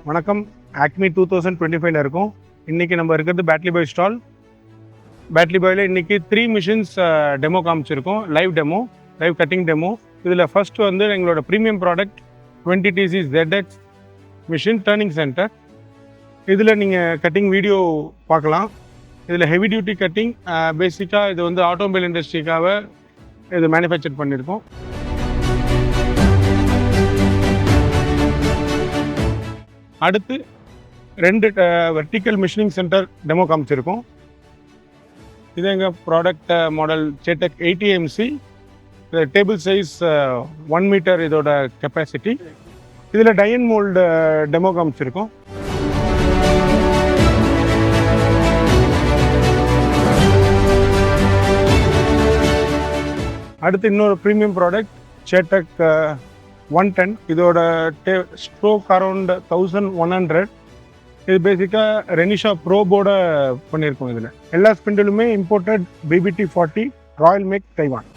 வணக்கம். ஆக்மி 2025 இருக்கும். இன்றைக்கி நம்ம இருக்கிறது பேட்லி பாய் ஸ்டால். பேட்லி பாயில் இன்றைக்கி 3 மிஷின்ஸ் டெமோ காமிச்சிருக்கோம். Live cutting demo. இதில் ஃபஸ்ட்டு வந்து எங்களோட premium product 20TC ZX machine turning centre. இதில் நீங்கள் கட்டிங் வீடியோ பார்க்கலாம். இதில் ஹெவி டியூட்டி கட்டிங். பேசிக்காக இது வந்து ஆட்டோமொபைல் இண்டஸ்ட்ரிக்காக இது மேனுஃபேக்சர் பண்ணியிருக்கோம். அடுத்து 2 வெர்டிக்கல் மிஷினிங் சென்டர் டெமோ காமிச்சிருக்கோம். இது எங்கள் product model Chetak 80MC. Table size 1 metre இதோட கெப்பாசிட்டி. இதில் டை அண்ட் மோல்டு டெமோ காமிச்சிருக்கோம். அடுத்து இன்னொரு ப்ரீமியம் ப்ராடக்ட் சேட்டக் 110. இதோட ஸ்ட்ரோக் அரௌண்ட் 1100. இது பேசிக்காக ரெனிஷா ப்ரோபோட பண்ணியிருக்கோம். இதில் எல்லா ஸ்பிண்டிலுமே imported BBT 40 Royal make Taiwan.